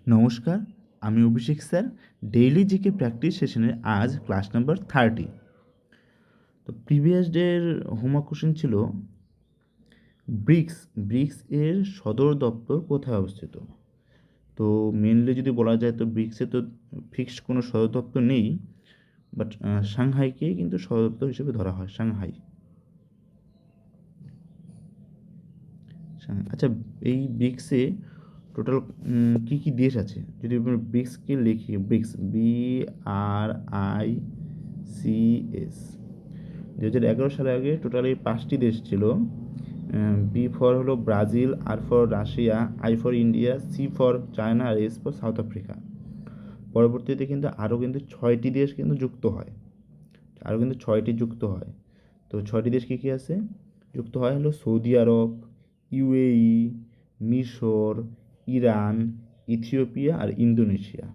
নমস্কার, আমি অভিষেক sir. Daily GK practice সেশনের আজ ক্লাস নাম্বার 30। তো প্রিভিয়াস ডের হোমওয়ার্ক কোশ্চেন ছিল ব্রিক্স ব্রিক্স এর সদর দপ্তর কোথায় অবস্থিত। তো মেনলি যদি বলা যায় তো ব্রিক্সে তো ফিক্সড কোনো সদর দপ্তর নেই, বাট সাংহাইকে কিন্তু সদর দপ্তর হিসেবে ধরা হয়। সাংহাই। আচ্ছা, এই ব্রিক্সে টোটাল কী কী দেশ আছে যদি আমরা ব্রিক্সকে লিখি? Bricks, BRICS। 2011 সালে আগে টোটাল এই 5টি দেশ ছিল। বি ফর হলো Brazil, R for Russia, I for India, C for China, আর এস ফর সাউথ আফ্রিকা। পরবর্তীতে কিন্তু আরও কিন্তু 6টি দেশ কিন্তু যুক্ত হয়। আরও কিন্তু 6টি যুক্ত হয়। তো 6টি দেশ কী কী আছে যুক্ত হয়? হলো সৌদি আরব, ইউএই, মিশর, ইরান, ইথিওপিয়া আর ইন্দোনেশিয়া।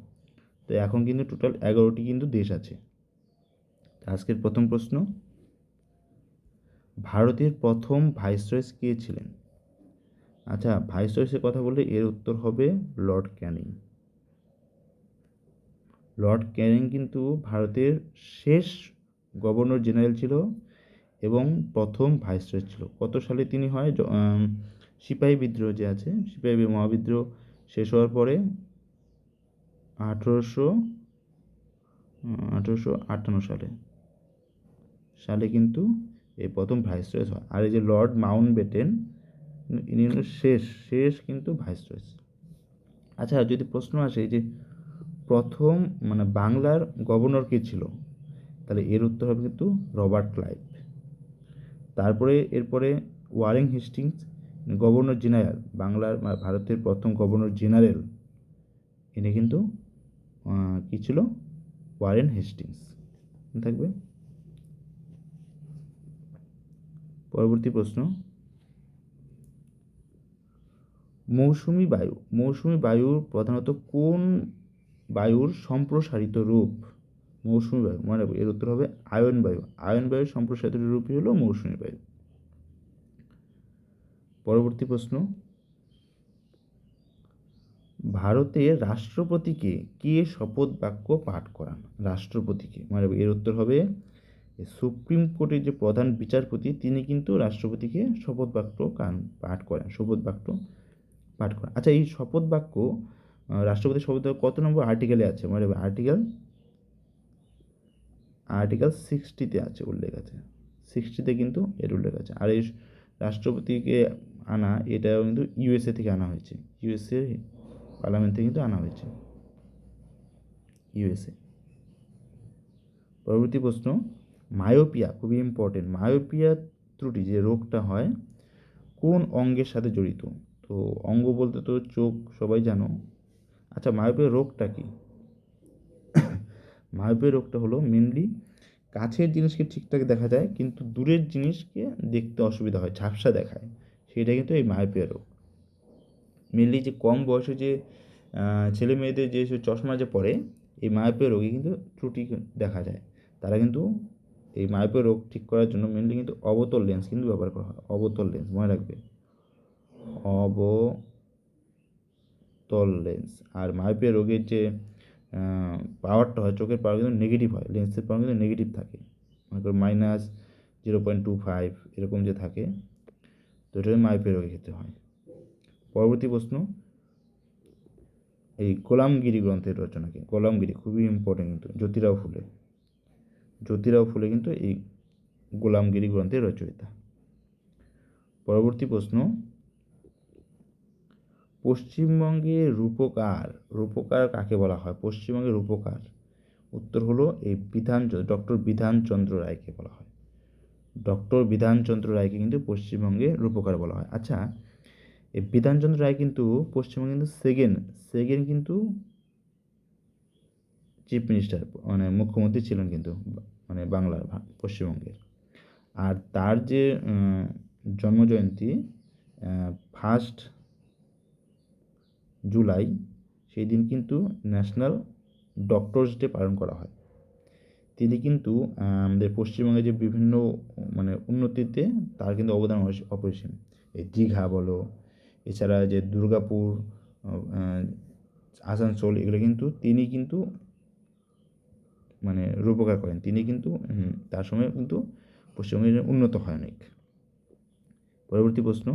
তো এখন কিন্তু টোটাল 11টি কিন্তু দেশ আছে। আজকের প্রথম প্রশ্ন, ভারতের প্রথম ভাইসরয় কে ছিলেন? আচ্ছা, ভাইসরয়ের কথা বললে এর উত্তর হবে লর্ড ক্যানিং। লর্ড ক্যানিং কিন্তু ভারতের শেষ গভর্নর জেনারেল ছিল এবং প্রথম ভাইসরয় ছিল। কত সালে তিনি হয়? সিপাহী বিদ্রোহ যে আছে, সিপাহী মহাবিদ্রোহ শেষ হওয়ার পরে 1858 সালে কিন্তু এই প্রথম ভাইসরয় হয়। আর এই যে লর্ড মাউন্ট বেটেন, ইনি হলো শেষ কিন্তু ভাইসরয়। আচ্ছা, যদি প্রশ্ন আসে যে প্রথম মানে বাংলার গভর্নর কে ছিল, তাহলে এর উত্তর হবে কিন্তু রবার্ট ক্লাইভ। তারপরে এরপরে ওয়ারেন হেস্টিংস, গভর্নর জেনারেল, বাংলার ভারতের প্রথম গভর্নর জেনারেল, ইনি কিন্তু কী ছিল? ওয়ারেন হেস্টিংস থাকবে। পরবর্তী প্রশ্ন, মৌসুমি বায়ুর প্রধানত কোন বায়ুর সম্প্রসারিত রূপ? মৌসুমি বায়ু মানে এর উত্তর হবে আয়ন বায়ু। আয়ন বায়ুর সম্প্রসারিত রূপই হলো মৌসুমি বায়ু। পরবর্তী প্রশ্ন, ভারতের রাষ্ট্রপতিকে কে শপথ বাক্য পাঠ করান? রাষ্ট্রপতিকে মানে এর উত্তর হবে সুপ্রিম কোর্টের যে প্রধান বিচারপতি, তিনি কিন্তু রাষ্ট্রপতিকে শপথ বাক্য পাঠ করেন। আচ্ছা, এই শপথ বাক্য রাষ্ট্রপতির শপথ বাক্য কত নম্বর আর্টিকেলে আছে? মানে আর্টিকেল 60-তে আছে, উল্লেখ আছে। 60-তে কিন্তু এর উল্লেখ আছে। আর এই রাষ্ট্রপতিকে আনা, এটাও কিন্তু ইউএসএ থেকে আনা হয়েছে। ইউএসএ পার্লামেন্ট থেকে কিন্তু আনা হয়েছে, ইউএসএ। পরবর্তী প্রশ্ন, মায়োপিয়া, খুবই ইম্পর্টেন্ট। মায়োপিয়া ত্রুটি যে রোগটা হয় কোন অঙ্গের সাথে জড়িত? তো অঙ্গ বলতে তো চোখ, সবাই জানো। আচ্ছা, মায়োপিয়া রোগটা কি? মায়োপিয়া রোগটা হলো মেনলি কাছের জিনিসকে ঠিকঠাক দেখা যায় কিন্তু দূরের জিনিসকে দেখতে অসুবিধা হয়, ঝাপসা দেখায়, সেটা কিন্তু এই মায়োপিয়া রোগ। মেনলি যে কম বয়সে যে ছেলে মেয়েদের যে চশমা যে পরে, এই মায়োপিয়া রোগে কিন্তু ত্রুটি দেখা যায়। তারা কিন্তু এই মায়োপিয়া রোগ ঠিক করার জন্য মেনলি কিন্তু অবতল লেন্স কিন্তু ব্যবহার করা হয়। অবতল লেন্স মনে রাখবে, অবতল লেন্স। আর মায়োপিয়া রোগের যে পাওয়ারটা হয়, চোখের পাওয়ার কিন্তু নেগেটিভ হয়, লেন্সের পাওয়ার কিন্তু নেগেটিভ থাকে, মনে করো -0.25 এরকম যে থাকে। তো এটা মায়োপিয়া রোগের ক্ষেত্রে হয়। পরবর্তী প্রশ্ন, এই গোলামগিরি গ্রন্থের রচনাকে, গোলামগিরি খুবই ইম্পর্টেন্ট কিন্তু, জ্যোতিরাও ফুলে কিন্তু এই গোলামগিরি গ্রন্থের রচয়িতা। পরবর্তী প্রশ্ন, পশ্চিমবঙ্গে রূপকার কাকে বলা হয়? পশ্চিমবঙ্গের রূপকার, উত্তর হলো এই ডক্টর বিধানচন্দ্র রায়কে বলা হয়। ডক্টর বিধানচন্দ্র রায়কে কিন্তু পশ্চিমবঙ্গে রূপকার বলা হয়। আচ্ছা, এই বিধানচন্দ্র রায় কিন্তু পশ্চিমবঙ্গে কিন্তু সেকেন্ড কিন্তু চিফ মিনিস্টার মানে মুখ্যমন্ত্রী ছিলেন কিন্তু, মানে বাংলার পশ্চিমবঙ্গের। আর তার যে জন্মজয়ন্তী 1 জুলাই, সেই দিন কিন্তু ন্যাশনাল ডক্টরস ডে পালন করা হয়। তিনি কিন্তু আমাদের পশ্চিমবঙ্গে যে বিভিন্ন মানে উন্নতিতে তার কিন্তু অবদান অপরিসীম। এই দীঘা বলো, এছাড়া যে দুর্গাপুর আসানসোল, এগুলো কিন্তু তিনি কিন্তু মানে রূপকার করেন, তিনি কিন্তু তার সময় কিন্তু পশ্চিমবঙ্গের উন্নত হয় অনেক। পরবর্তী প্রশ্ন,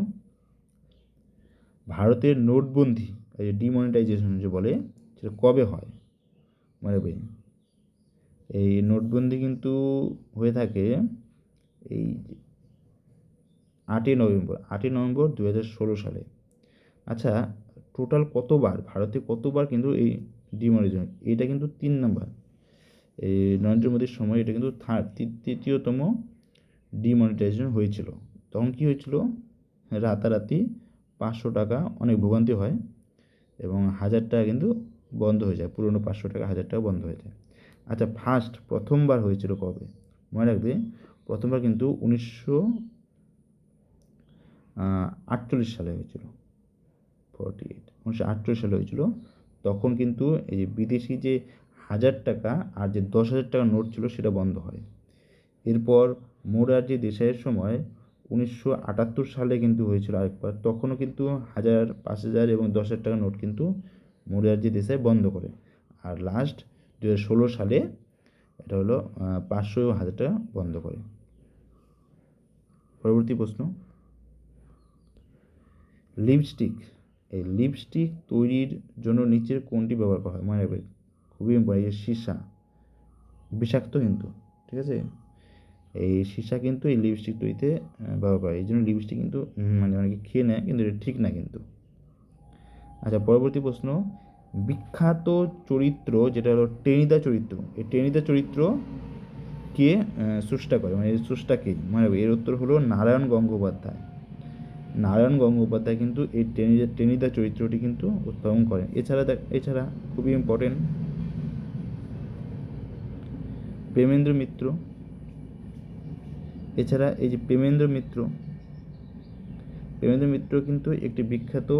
ভারতের নোটবন্দি এই যে ডিমনিটাইজেশন যে বলে সেটা কবে হয়? মনে রাখবে, এই নোটবন্দি কিন্তু হয়ে থাকে এই 8ই নভেম্বর 2016 সালে। আচ্ছা, টোটাল কতবার ভারতে কতবার কিন্তু এই ডিমনিটাইজেশন, এটা কিন্তু 3 নাম্বার। এই নরেন্দ্র মোদীর সময় এটা কিন্তু তৃতীয়তম ডিমনিটাইজেশন হয়েছিল। তখন কি হয়েছিল, রাতারাতি 500 টাকা অনেক ভোগান্তি হয় এবং 1000 টাকা কিন্তু বন্ধ হয়ে যায়, পুরনো 500 টাকা 1000 টাকা বন্ধ হয়ে যায়। আচ্ছা, প্রথমবার হয়েছিল কবে? মনে রাখবে, প্রথমবার কিন্তু 1948 সালে হয়েছিল। 1948 সালে হয়েছিল। তখন কিন্তু এই যে বিদেশি যে 1000 টাকা আর যে 10,000 টাকার নোট ছিল সেটা বন্ধ হয়। এরপর মোরারজি দেশাইয়ের সময় 1978 সালে কিন্তু হয়েছিল আরেকবার, তখনও কিন্তু 1000, 5000 এবং 10,000 টাকার নোট কিন্তু মোরারজি দেশাই বন্ধ করে। আর লাস্ট 2016 সালে এটা হলো 500 এবং 1000 টাকা বন্ধ করে। পরবর্তী প্রশ্ন, লিপস্টিক, এই লিপস্টিক তৈরির জন্য নিচের কোনটি ব্যবহার করা হয়? মনে রাখবে, খুবই ইম্পর্টেন্ট, সীসা বিষাক্ত কিন্তু, ঠিক আছে। এই সীসা কিন্তু এই লিপস্টিক তৈরিতে ব্যবহার করা হয়, এই জন্য লিপস্টিক কিন্তু মানে অনেকে খেয়ে নেয়, কিন্তু এটা ঠিক না কিন্তু। আচ্ছা, পরবর্তী প্রশ্ন, বিখ্যাত চরিত্র যেটা হলো টেনিদা চরিত্র, এই টেনিদা চরিত্র কে স্রষ্টা করে, মানে এর স্রষ্টা কে? মানে এর উত্তর হলো নারায়ণ গঙ্গোপাধ্যায়। নারায়ণ গঙ্গোপাধ্যায় কিন্তু এই টেনিদা চরিত্রটি কিন্তু উদ্ভাবন করেন। এছাড়া খুবই ইম্পর্টেন্ট, প্রেমেন্দ্র মিত্র। এছাড়া এই যে প্রেমেন্দ্র মিত্র কিন্তু একটি বিখ্যাত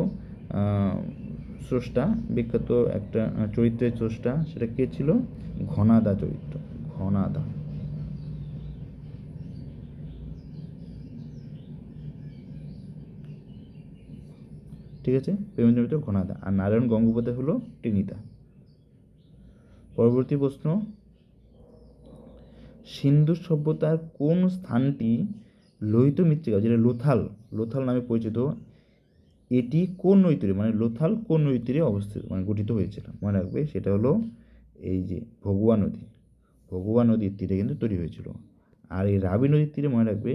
স্রষ্টা, বিখ্যাত একটা চরিত্রের স্রষ্টা। সেটা কে ছিল? ঘনাদা চরিত্র, ঘনাদা। ঠিক আছে, প্রেমেন্দ্র মিত্র ঘনাদা, আর নারায়ণ গঙ্গোপাধ্যায় হলো টেনিদা। পরবর্তী প্রশ্ন, সিন্ধু সভ্যতার কোন স্থানটি লোহিত মৃত্তিকা, যেটা লোথাল নামে পরিচিত, এটি কোন নদীর তীরে, মানে লোথাল কোন নদীর তীরে অবস্থিত, মানে গঠিত হয়েছিল? মনে রাখবে, সেটা হলো এই যে ভগুয়া নদীর তীরে কিন্তু তৈরি হয়েছিল। আর এই রাবি নদীর তীরে, মনে রাখবে,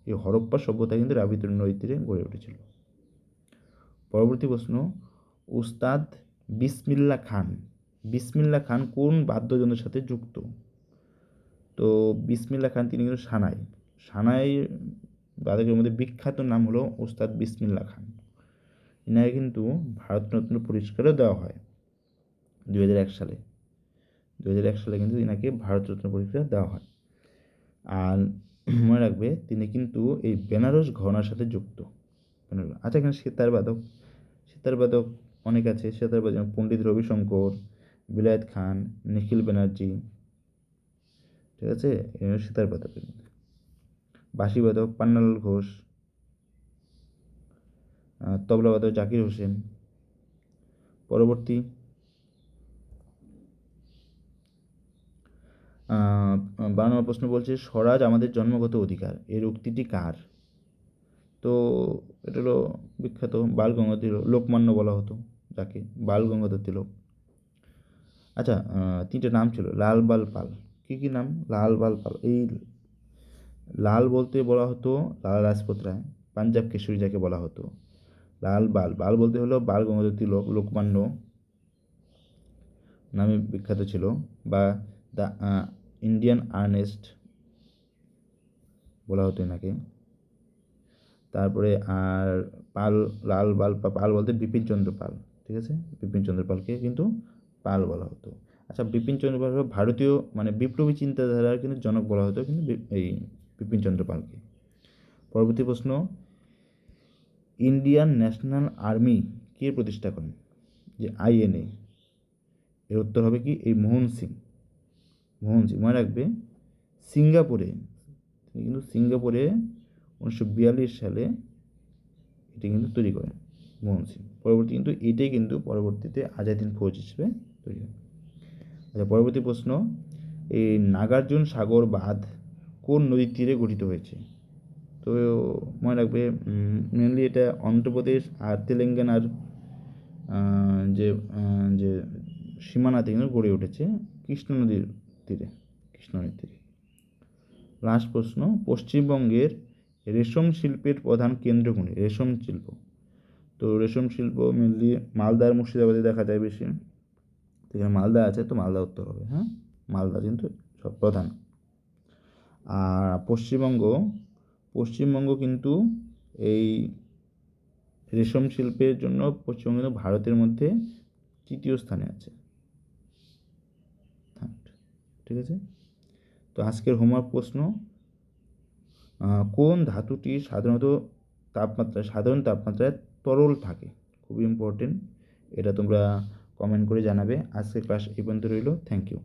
এই হরপ্পা সভ্যতা কিন্তু রাবি নদীর তীরে গড়ে উঠেছিল। পরবর্তী প্রশ্ন, উস্তাদ বিসমিল্লা খান কোন বাদ্যযন্ত্রের সাথে যুক্ত? তো বিসমিল্লা খান তিনি কিন্তু সানাই বাদকের মধ্যে বিখ্যাত নাম হলো উস্তাদ বিসমিল্লা খান। এনাকে কিন্তু ভারতরত্ন পুরস্কারও দেওয়া হয় 2001 সালে। 2001 সালে কিন্তু এনাকে ভারতরত্ন পুরস্কার দেওয়া হয়। আর মনে রাখবে, তিনি কিন্তু এই বেনারস ঘরানার সাথে যুক্ত। আচ্ছা, এখানে সেতার বাদক অনেক আছে। সেতার বাদক যেমন পণ্ডিত রবিশঙ্কর, বিলায়েত খান, নিখিল ব্যানার্জি, ঠিক আছে, সেতার বাদক। বাঁশি বাদক পান্নালাল ঘোষ, তবলা বাদক জাকির হোসেন। পরবর্তী, 12 নম্বর প্রশ্ন বলছে, স্বরাজ আমাদের জন্মগত অধিকার, এর উক্তিটি কার? তো এটা হলো বিখ্যাত বাল গঙ্গাধর তিলক, লোকমান্য বলা হতো যাকে, বাল গঙ্গাধর তিলক। আচ্ছা, 3টে নাম ছিল, লাল বাল পাল। কী নাম? লাল বাল পাল। এই লাল বলতে বলা হতো লালা লাজপত রায়, পাঞ্জাব কেশরী যাকে বলা হতো। বাল বলতে হলো বাল গঙ্গাধর তিলক, লোকমান্য নামে বিখ্যাত ছিল, বা দ্য ইন্ডিয়ান আর্নেস্ট বলা হতো এনাকে। তারপরে আর পাল বলতে বিপিনচন্দ্র পাল, ঠিক আছে, বিপিনচন্দ্র পালকে কিন্তু পাল বলা হতো। আচ্ছা, বিপিনচন্দ্র পাল ভারতীয় মানে বিপ্লবী চিন্তাধারার কিন্তু জনক বলা হতো কিন্তু এই বিপিনচন্দ্র পালকে। পরবর্তী প্রশ্ন, ইন্ডিয়ান ন্যাশনাল আর্মি কে প্রতিষ্ঠা করেন? যে আইএনএ, এর উত্তর হবে কি? এই মোহন সিং। মনে রাখবে, সিঙ্গাপুরে, তিনি কিন্তু 1942 সালে এটি কিন্তু তৈরি করেন। মনসিন। পরবর্তী কিন্তু এটাই কিন্তু পরবর্তীতে আজাদ হিন্দ ফৌজ হিসেবে তৈরি হয়। আচ্ছা, পরবর্তী প্রশ্ন, এই নাগার্জুন সাগর বাঁধ কোন নদীর তীরে গঠিত হয়েছে? তো মনে রাখবে মেনলি এটা অন্ধ্রপ্রদেশ আর তেলেঙ্গানার যে যে সীমানাতে কিন্তু গড়ে উঠেছে কৃষ্ণ নদীর তীরে, কৃষ্ণ নদীর তীরে। লাস্ট প্রশ্ন, পশ্চিমবঙ্গের রেশম শিল্পের প্রধান কেন্দ্র কোনটি? রেশম শিল্প, তো রেশম শিল্প মেনলি মালদা আর মুর্শিদাবাদে দেখা যায় বেশি। তো এখানে মালদা আছে, তো মালদা উত্তর হবে। হ্যাঁ, মালদা কিন্তু সব প্রধান। আর পশ্চিমবঙ্গ কিন্তু এই রেশম শিল্পের জন্য পশ্চিমবঙ্গ কিন্তু ভারতের মধ্যে তৃতীয় স্থানে আছে। ঠিক আছে, তো আজকের হোমওয়ার্ক প্রশ্ন, কোন ধাতুটি সাধারণ তাপমাত্রায় তরল থাকে? খুব ইম্পর্টেন্ট, এটা তোমরা কমেন্ট করে জানাবে। আজকের ক্লাস এই পর্যন্ত রইল। Thank you.